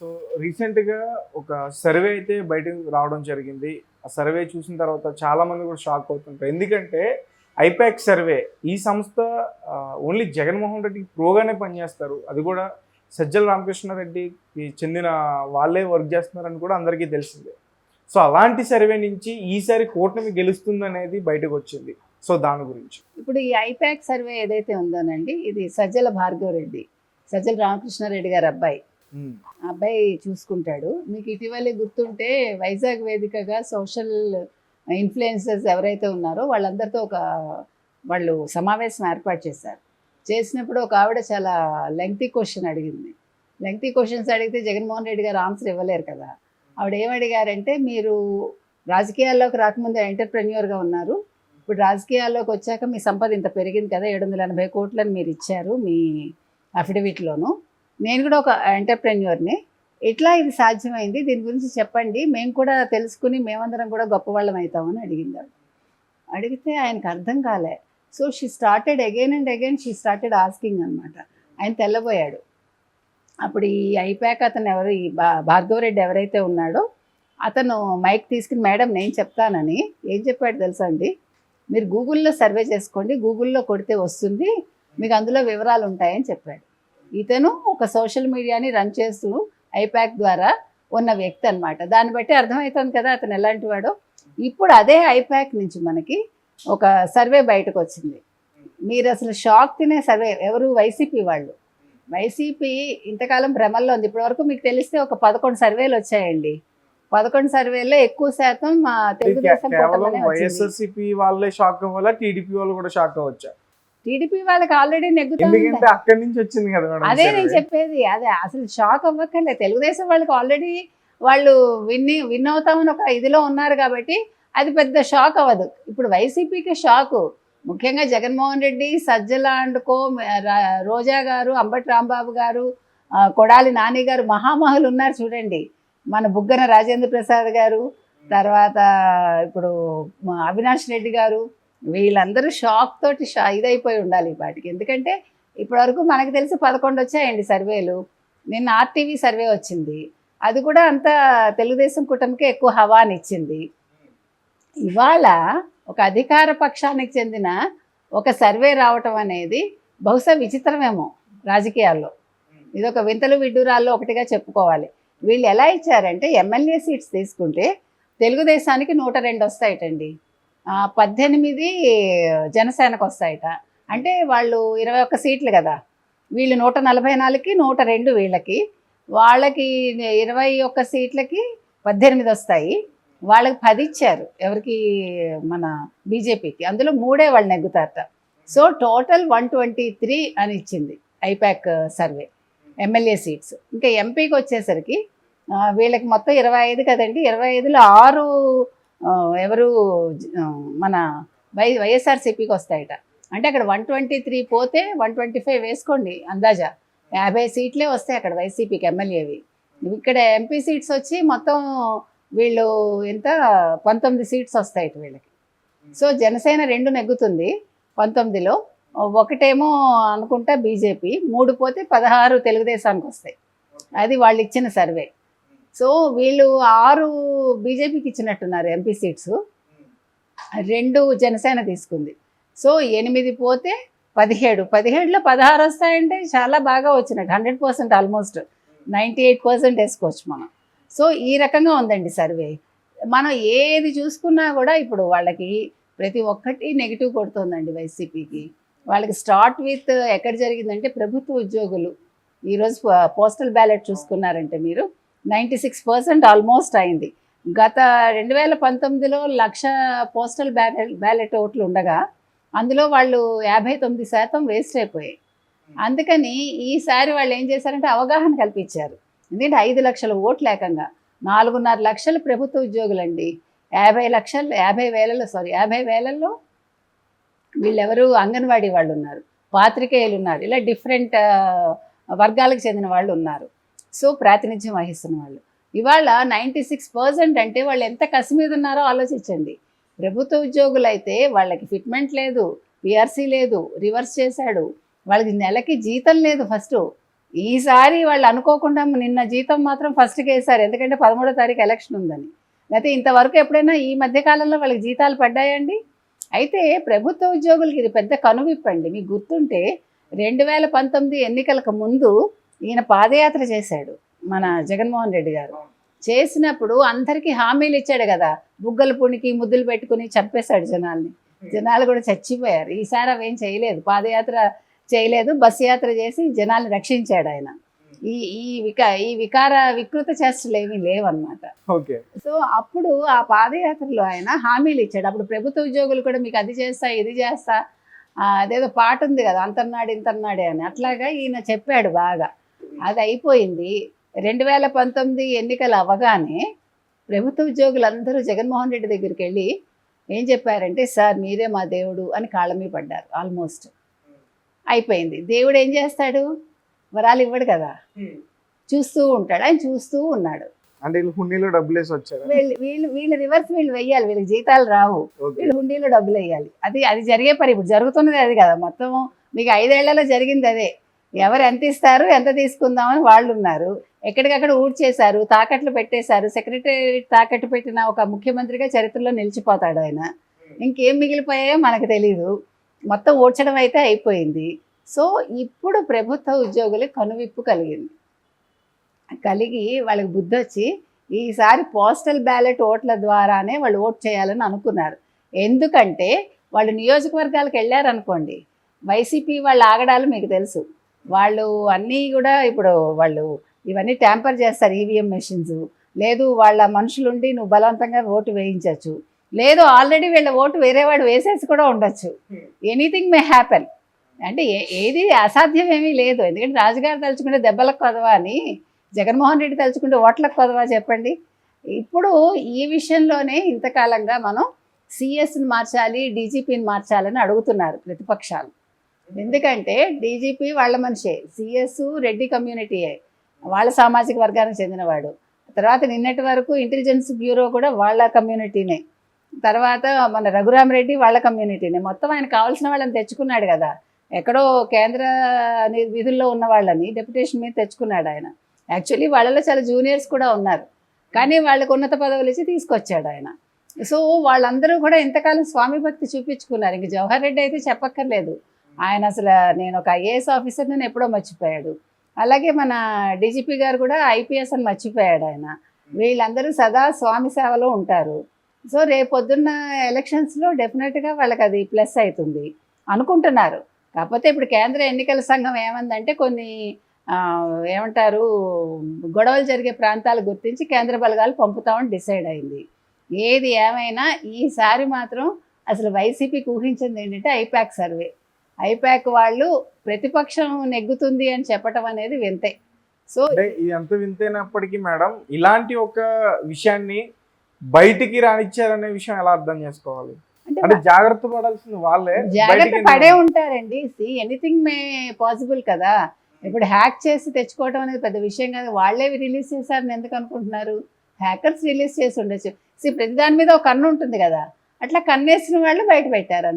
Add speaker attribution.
Speaker 1: So రీసెంట్‌గా ఒక survey అయితే బయటకి రావడం జరిగింది. ఆ సర్వే చూసిన తర్వాత చాలామంది కూడా షాక్ అవుతుంటారు. ఎందుకంటే ఐపాక్ సర్వే ఈ సంస్థ ఓన్లీ జగన్మోహన్ రెడ్డికి ప్రోగానే పనిచేస్తారు. అది కూడా సజ్జల రామకృష్ణారెడ్డికి చెందిన వాళ్ళే వర్క్ చేస్తున్నారని కూడా అందరికీ తెలిసిందే. సో అలాంటి సర్వే నుంచి ఈసారి కూటమి గెలుస్తుందనేది బయటకొచ్చింది. సో దాని గురించి.
Speaker 2: ఇప్పుడు ఈ ఐపాక్ సర్వే ఏదైతే ఉందోనండి, ఇది సజ్జల భార్గవరెడ్డి, సజ్జల రామకృష్ణారెడ్డి గారి అబ్బాయి.
Speaker 1: హ్మ్.
Speaker 2: ఆ అబ్బాయి చూసుకుంటాడు. మీకు ఇటీవలే గుర్తుంటే వైజాగ్ వేదికగా సోషల్ ఇన్‌ఫ్లుయెన్సర్స్ ఎవరైతే ఉన్నారో వాళ్ళందరితో వాళ్ళు సమావేశం ఏర్పాటు చేశారు. చేసినప్పుడు ఒక ఆవిడ చాలా లెంగ్తీ క్వెషన్ అడిగింది. లెంగ్తీ క్వెషన్స్ అడిగితే జగన్మోహన్ రెడ్డి గారు ఆన్సర్ ఇవ్వలేరు కదా! ఆవిడ ఏమడిగారంటే, మీరు రాజకీయాల్లోకి రాకముందు ఎంటర్‌ప్రెన్యూర్‌గా ఉన్నారు. ఇప్పుడు రాజకీయాల్లోకి వచ్చాక మీ సంపద ఇంత పెరిగింది కదా! 780,00,00,000 మీరు ఇచ్చారు మీ అఫిడవిట్‌లోను. నేను కూడా ఒక ఎంటర్‌ప్రెన్యూర్‌ని. ఎట్లా ఇది సాధ్యమైంది? దీని గురించి చెప్పండి. మేము కూడా తెలుసుకుని మేమందరం కూడా గొప్పవాళ్ళం అవుతామని అడిగింది ఆవిడ. అడిగితే ఆయనకు అర్థం కాలే. So she started again and again she started asking అనమాట. ఆయన తెల్లబోయాడు. అప్పుడు ఈ ఐపాక్ అతను ఎవరు, ఈ భార్గవరెడ్డి ఎవరైతే ఉన్నాడో అతను మైక్ తీసుకుని, మేడం నేను చెప్తానని ఏం చెప్పాడు తెలుసా అండి? మీరు గూగుల్‌లో సర్వే చేసుకోండి. గూగుల్‌లో కొడితే వస్తుంది. మీకు అందులో వివరాలు ఉంటాయని చెప్పాడు. ఇతను ఒక సోషల్ మీడియాని రన్ చేస్తూ ఐపాక్ ద్వారా ఉన్న వ్యక్తి అనమాట. దాన్ని బట్టి అర్థమవుతుంది కదా అతను ఎలాంటి వాడో. ఇప్పుడు అదే ఐపాక్ నుంచి మనకి ఒక సర్వే బయటకు వచ్చింది. మీరు అసలు షాక్ తినే సర్వే. ఎవరు? వైసీపీ వాళ్ళు. వైసీపీ ఇంతకాలం భ్రమల్లో ఉంది. ఇప్పటివరకు మీకు తెలిస్తే ఒక 11 సర్వేలు వచ్చాయండి. 11 సర్వేల్లో ఎక్కువ శాతం మా తెలుగుదేశం
Speaker 1: కేవలం
Speaker 2: కూటమినే వచ్చింది.
Speaker 1: వైఎస్ఆర్‌సీపీ వాళ్ళే షాక్ అవ్వాలా? టీడీపీ వాళ్ళు కూడా షాక్ అవ్వచ్చా?
Speaker 2: టీడీపీ వాళ్ళకి ఆల్రెడీ నెగ్గుతా ఉంది.
Speaker 1: ఎందుకంటే అక్కడి నుంచి వచ్చింది కదా మేడం
Speaker 2: అదే నేను
Speaker 1: సర్వే.
Speaker 2: చెప్పేది. అదే అసలు షాక్ అవ్వక్కర్లేదు. తెలుగుదేశం వాళ్ళకి ఆల్రెడీ వాళ్ళు విన్ అవుతామని ఒక ఇదిలో ఉన్నారు కాబట్టి అది పెద్ద షాక్ అవ్వదు. ఇప్పుడు వైసీపీకి షాకు. ముఖ్యంగా జగన్మోహన్ రెడ్డి, సజ్జల అండ్ కో, రోజా గారు, అంబటి రాంబాబు గారు, కొడాలి నాని గారు, మహామహులు ఉన్నారు చూడండి. మన బుగ్గన రాజేంద్ర ప్రసాద్ గారు, తర్వాత ఇప్పుడు అవినాష్ రెడ్డి గారు, వీళ్ళందరూ షాక్ తోటి ఇదైపోయి ఉండాలి ఈ పాటికి. ఎందుకంటే ఇప్పటివరకు మనకు తెలిసి 11 వచ్చాయండి సర్వేలు. నిన్న ఆర్టీవీ సర్వే వచ్చింది. అది కూడా అంత తెలుగుదేశం కూటమికే ఎక్కువ హవానిచ్చింది. ఇవాళ ఒక అధికార పక్షానికి చెందిన ఒక సర్వే రావటం అనేది బహుశా విచిత్రమేమో రాజకీయాల్లో. ఇదొక వింతలు విడ్డూరాల్లో ఒకటిగా చెప్పుకోవాలి. వీళ్ళు ఎలా ఇచ్చారంటే, ఎమ్మెల్యే సీట్స్ తీసుకుంటే తెలుగుదేశానికి 102 వస్తాయటండి. 18 జనసేనకు వస్తాయట. అంటే వాళ్ళు 21 సీట్లు కదా. వీళ్ళు 144కి 102 వీళ్ళకి. వాళ్ళకి 21 సీట్లకి 18 వస్తాయి. వాళ్ళకి 10 ఇచ్చారు. ఎవరికి? మన బీజేపీకి. అందులో 3 వాళ్ళు నెగ్గుతారట. సో టోటల్ 123 అని ఇచ్చింది ఐపాక్ సర్వే ఎమ్మెల్యే సీట్స్. ఇంకా ఎంపీకి వచ్చేసరికి వీళ్ళకి మొత్తం 25 కదండి. 25లో 6 ఎవరు? మన వైఎస్ఆర్సీపీకి వస్తాయట. అంటే అక్కడ 123 పోతే 125 వేసుకోండి అందాజా. 50 సీట్లే వస్తాయి అక్కడ వైసీపీకి ఎమ్మెల్యేవి. ఇక్కడ ఎంపీ సీట్స్ వచ్చి మొత్తం వీళ్ళు ఎంత 19 సీట్స్ వస్తాయి వీళ్ళకి. సో జనసేన 2 నెగ్గుతుంది 19లో. ఒకటేమో అనుకుంటా బీజేపీ. 3 పోతే 16 తెలుగుదేశానికి వస్తాయి. అది వాళ్ళు ఇచ్చిన సర్వే. సో వీళ్ళు 6 బీజేపీకి ఇచ్చినట్టున్నారు ఎంపీ సీట్స్. 2 జనసేన తీసుకుంది. సో 8 పోతే 17. 17లో 16 వస్తాయంటే చాలా బాగా వచ్చినట్టు. 100% ఆల్మోస్ట్ 98% వేసుకోవచ్చు మనం. సో ఈ రకంగా ఉందండి సర్వే. మనం ఏది చూసుకున్నా కూడా ఇప్పుడు వాళ్ళకి ప్రతి ఒక్కటి నెగిటివ్ కొడుతుందండి వైసీపీకి. వాళ్ళకి స్టార్ట్ విత్ ఎక్కడ జరిగిందంటే, ప్రభుత్వ ఉద్యోగులు ఈరోజు పోస్టల్ బ్యాలెట్ చూసుకున్నారంటే మీరు 96% ఆల్మోస్ట్ అయింది. గత 2019లో 1,00,000 పోస్టల్ బ్యాలెట్ ఓట్లు ఉండగా అందులో వాళ్ళు 59% వేస్ట్ అయిపోయాయి. అందుకని ఈసారి వాళ్ళు ఏం చేశారంటే అవగాహన కల్పించారు. ఎందుకంటే 5 లక్షల ఓట్లు ఏకంగా 4.5 లక్షలు ప్రభుత్వ ఉద్యోగులండి. 50,000లో వీళ్ళెవరు? అంగన్వాడీ వాళ్ళు ఉన్నారు, పాత్రికేయులు ఉన్నారు, ఇలా డిఫరెంట్ వర్గాలకు చెందిన వాళ్ళు ఉన్నారు. సో ప్రాతినిధ్యం వహిస్తున్న వాళ్ళు ఇవాళ 96% అంటే వాళ్ళు ఎంత కసి మీద ఉన్నారో ఆలోచించండి. ప్రభుత్వ ఉద్యోగులు అయితే వాళ్ళకి ఫిట్మెంట్ లేదు, పిఆర్సీ లేదు, రివర్స్ చేశాడు, వాళ్ళకి నెలకి జీతం లేదు ఫస్ట్. ఈసారి వాళ్ళు అనుకోకుండా నిన్న జీతం మాత్రం ఫస్ట్కి వేశారు, ఎందుకంటే 13వ తారీఖు ఎలక్షన్ ఉందని. లేకపోతే ఇంతవరకు ఎప్పుడైనా ఈ మధ్యకాలంలో వాళ్ళకి జీతాలు పడ్డాయండి? అయితే ప్రభుత్వ ఉద్యోగులకి ఇది పెద్ద కనువిప్పండి. మీకు గుర్తుంటే 2019 ఎన్నికలకు ముందు ఈయన పాదయాత్ర చేశాడు మన జగన్మోహన్ రెడ్డి గారు. చేసినప్పుడు అందరికీ హామీలు ఇచ్చాడు కదా, బుగ్గల పుణికి ముద్దులు పెట్టుకుని చంపేశాడు జనాల్ని. జనాలు కూడా చచ్చిపోయారు. ఈసారి అవేం చేయలేదు, పాదయాత్ర చేయలేదు, బస్సు యాత్ర చేసి జనాల్ని రక్షించాడు ఆయన. ఈ వికృత చేష్టలు ఏమీ లేవన్నమాట.
Speaker 1: ఓకే.
Speaker 2: సో అప్పుడు ఆ పాదయాత్రలో ఆయన హామీలు ఇచ్చాడు. అప్పుడు ప్రభుత్వ ఉద్యోగులు కూడా మీకు అది చేస్తా ఇది చేస్తా, అదేదో పాట ఉంది కదా, అంతర్నాడు ఇంతర్నాడే అని, అట్లాగా ఈయన చెప్పాడు బాగా. అది అయిపోయింది. 2019 ఎన్నికలు అవ్వగానే ప్రభుత్వ ఉద్యోగులందరూ జగన్మోహన్ రెడ్డి దగ్గరికి వెళ్ళి ఏం చెప్పారంటే, సార్ మీరే మా దేవుడు అని కాళ్ళ మీద పడ్డారు. ఆల్మోస్ట్ అయిపోయింది. దేవుడు ఏం చేస్తాడు, వరాలు ఇవ్వడు కదా, చూస్తూ ఉంటాడు. ఆయన చూస్తూ ఉన్నాడు.
Speaker 1: అంటే వీళ్ళు హుండీలో డబ్బులు వేసి వచ్చారు.
Speaker 2: వీళ్ళు రివర్స్ వీళ్ళు వెయ్యాలి, వీళ్ళకి జీతాలు రావు, వీళ్ళు హుండీలో డబ్బులు వేయాలి. అది జరిగే పని. ఇప్పుడు జరుగుతున్నది అది కదా, మొత్తం మీకు 5 ఏళ్లలో జరిగింది అదే. ఎవరు ఎంత ఇస్తారు, ఎంత తీసుకుందామని వాళ్ళు ఉన్నారు. ఎక్కడికక్కడ ఊడ్చేశారు, తాకట్లు పెట్టేశారు. సెక్రటరీ తాకట్టు పెట్టిన ఒక ముఖ్యమంత్రిగా చరిత్రలో నిలిచిపోతాడు ఆయన. ఇంకేం మిగిలిపోయాయో మనకు తెలీదు. మొత్తం ఊడ్చడం అయితే అయిపోయింది. సో ఇప్పుడు ప్రభుత్వ ఉద్యోగులకు కనువిప్పు కలిగి వాళ్ళకి బుద్ధి వచ్చి ఈసారి పోస్టల్ బ్యాలెట్ ఓట్ల ద్వారానే వాళ్ళు ఓట్ చేయాలని అనుకున్నారు. ఎందుకంటే వాళ్ళు నియోజకవర్గాలకు వెళ్ళారనుకోండి, వైసీపీ వాళ్ళ ఆగడాలు మీకు తెలుసు. వాళ్ళు అన్నీ కూడా ఇప్పుడు వాళ్ళు ఇవన్నీ ట్యాంపర్ చేస్తారు, ఈవీఎం మెషిన్స్. లేదు వాళ్ళ మనుషులుండి నువ్వు బలవంతంగా ఓటు వేయించవచ్చు, లేదు ఆల్రెడీ వీళ్ళ ఓటు వేరేవాడు వేసేసి కూడా ఉండొచ్చు. Anything may happen. అంటే ఏది అసాధ్యం ఏమీ లేదు. ఎందుకంటే రాజుగారు తలుచుకుంటే దెబ్బలకు కొదవా అని, జగన్మోహన్ రెడ్డి తలుచుకుంటే ఓట్లకు కొదవా చెప్పండి. ఇప్పుడు ఈ విషయంలోనే ఇంతకాలంగా మనం సిఎస్ని మార్చాలి, డీజీపీని మార్చాలని అడుగుతున్నారు ప్రతిపక్షాలు. ఎందుకంటే డీజీపీ వాళ్ళ మనిషే, సిఎస్ రెడ్డి కమ్యూనిటీయే, వాళ్ళ సామాజిక వర్గానికి చెందినవాడు. తర్వాత నిన్నటి వరకు ఇంటెలిజెన్స్ బ్యూరో కూడా వాళ్ళ కమ్యూనిటీనే. తర్వాత మన రఘురామరెడ్డి వాళ్ళ కమ్యూనిటీనే. మొత్తం ఆయన కావాల్సిన వాళ్ళని తెచ్చుకున్నాడు కదా, ఎక్కడో కేంద్ర విధుల్లో ఉన్న వాళ్ళని డెప్యుటేషన్ మీద తెచ్చుకున్నాడు ఆయన. యాక్చువల్లీ వాళ్ళలో చాలా జూనియర్స్ కూడా ఉన్నారు, కానీ వాళ్ళకు ఉన్నత పదవులు ఇచ్చి తీసుకొచ్చాడు ఆయన. సో వాళ్ళందరూ కూడా ఇంతకాలం స్వామి భక్తి చూపించుకున్నారు. ఇంక జవహర్ రెడ్డి అయితే చెప్పక్కర్లేదు, ఆయన అసలు నేను ఒక ఐఏఎస్ ఆఫీసర్ నేను ఎప్పుడో మర్చిపోయాడు. అలాగే మన డీజీపీ గారు కూడా ఐపీఎస్ అని మర్చిపోయాడు ఆయన. వీళ్ళందరూ సదా స్వామి సేవలో ఉంటారు. సో రేపొద్దున్న ఎలక్షన్స్లో డెఫినెట్గా వాళ్ళకి అది ప్లస్ అవుతుంది అనుకుంటున్నారు. కాకపోతే ఇప్పుడు కేంద్ర ఎన్నికల సంఘం ఏమందంటే కొన్ని ఏమంటారు గొడవలు జరిగే ప్రాంతాలు గుర్తించి కేంద్ర బలగాలు పంపుతామని డిసైడ్ అయింది. ఏది ఏమైనా ఈసారి మాత్రం అసలు వైసీపీకి ఊహించింది ఏంటంటే ఐపాక్ సర్వే. ఐపాక్ వాళ్ళు ప్రతిపక్షం నెగ్గుతుంది అని చెప్పటం అనేది వింతే. సో
Speaker 1: ఇది ఎంత వింతైనప్పటికీ మేడం, ఇలాంటి ఒక విషయాన్ని బయటికి రానిచ్చారనే విషయం ఎలా అర్థం చేసుకోవాలి? అంటే జాగ్రత్త పడాల్సింది వాళ్ళే,
Speaker 2: జాగ్రత్త పడే ఉంటారండి. ఎనీథింగ్ మే పాసిబుల్ కదా. ఇప్పుడు హ్యాక్ చేసి తెచ్చుకోవడం అనేది పెద్ద విషయం కాదు. వాళ్ళే రిలీజ్ చేశారని ఎందుకు అనుకుంటున్నారు? హ్యాకర్స్ రిలీజ్ చేసి ఉండొచ్చు. ప్రతి దాని మీద ఒక కన్ను ఉంటుంది కదా, అట్లా కన్నేసిన వాళ్ళు బయట పెట్టారు.